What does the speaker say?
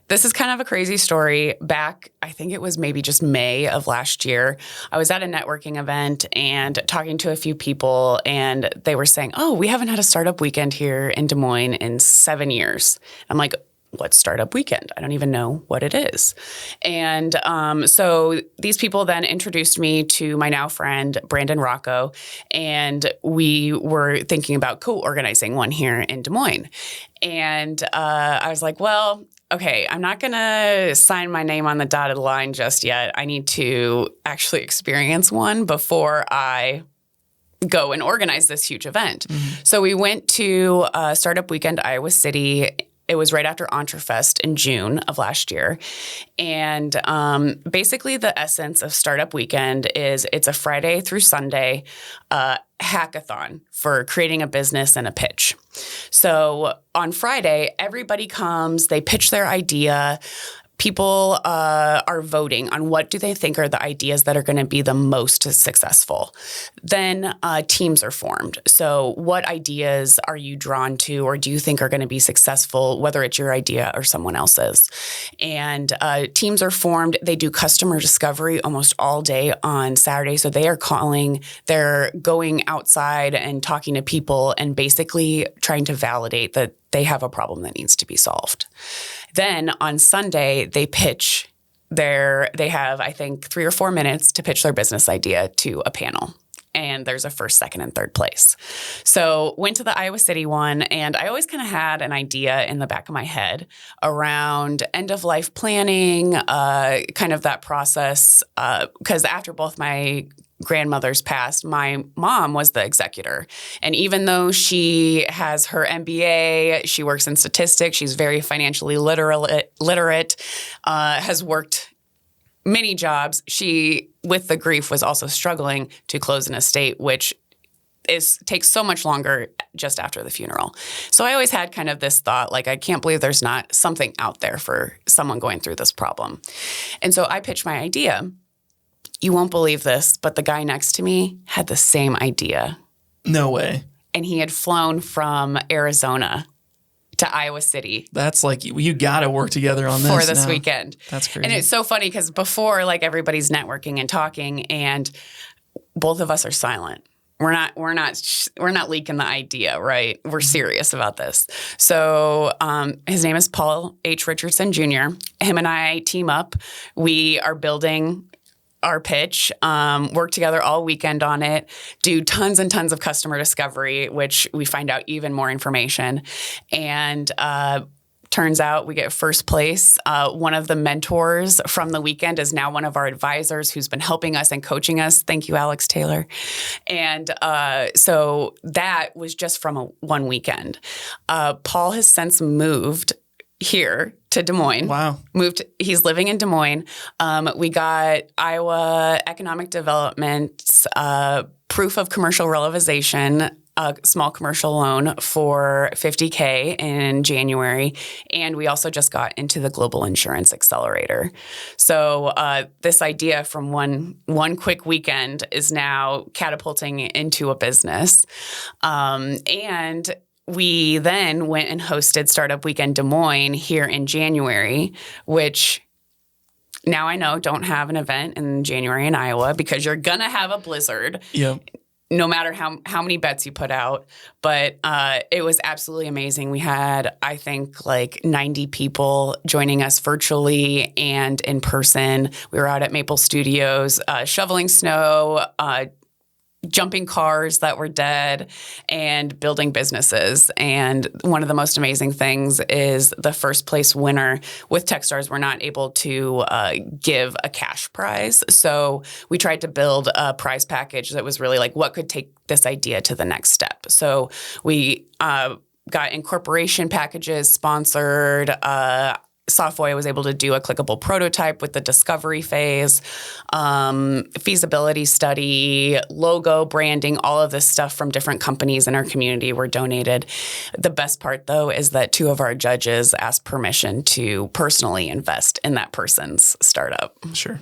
this is kind of a crazy story. Back, I think it was maybe just May of last year, I was at a networking event and talking to a few people, and they were saying, oh, we haven't had a startup weekend here in Des Moines in 7 years. I'm like, what's Startup Weekend? I don't even know what it is. And so these people then introduced me to my now friend, Brandon Rocco, and we were thinking about co-organizing one here in Des Moines. And I was like, well, okay, I'm not going to sign my name on the dotted line just yet. I need to actually experience one before I go and organize this huge event. Mm-hmm. So we went to Startup Weekend, Iowa City. It was right after EntreFest in June of last year. And basically the essence of Startup Weekend is it's a Friday through Sunday hackathon for creating a business and a pitch. So on Friday, everybody comes, they pitch their idea. People are voting on what do they think are the ideas that are going to be the most successful. Then teams are formed. So what ideas are you drawn to or do you think are going to be successful, whether it's your idea or someone else's? And teams are formed. They do customer discovery almost all day on Saturday. So they are they're going outside and talking to people and basically trying to validate that they have a problem that needs to be solved. Then on Sunday, they pitch they have, I think, 3 or 4 minutes to pitch their business idea to a panel. And there's a first, second, and third place. So went to the Iowa City one, and I always kind of had an idea in the back of my head around end-of-life planning, kind of that process, because after both my grandmothers passed, my mom was the executor. And even though she has her MBA, she works in statistics, she's very financially literate, has worked many jobs. She, with the grief, was also struggling to close an estate, which takes so much longer just after the funeral. So I always had kind of this thought, like, I can't believe there's not something out there for someone going through this problem. And so I pitched my idea. You won't believe this, but the guy next to me had the same idea. No way. And he had flown from Arizona to Iowa City. That's like, you got to work together on this for this weekend. That's crazy. And it's so funny because before, like, everybody's networking and talking, and both of us are silent. We're not leaking the idea, right? We're serious about this. So his name is Paul H. Richardson Jr. Him and I team up. We are building our pitch, work together all weekend on it, do tons and tons of customer discovery, which we find out even more information. And turns out we get first place. One of the mentors from the weekend is now one of our advisors who's been helping us and coaching us. Thank you, Alex Taylor. And so that was just from one weekend. Paul has since moved here to Des Moines. Wow. He's living in Des Moines. We got Iowa Economic Development's proof of commercial realization, a small commercial loan for $50K in January. And we also just got into the Global Insurance Accelerator. So this idea from one quick weekend is now catapulting into a business. And we then went and hosted Startup Weekend Des Moines here in January, which now I know don't have an event in January in Iowa because you're going to have a blizzard. Yep. No matter how many bets you put out. But it was absolutely amazing. We had, I think, like 90 people joining us virtually and in person. We were out at Maple Studios shoveling snow, jumping cars that were dead, and building businesses. And one of the most amazing things is the first place winner with Techstars were not able to give a cash prize. So we tried to build a prize package that was really like what could take this idea to the next step. So we got incorporation packages sponsored. Software was able to do a clickable prototype with the discovery phase, feasibility study, logo, branding, all of this stuff from different companies in our community were donated. The best part, though, is that 2 of our judges asked permission to personally invest in that person's startup. Sure.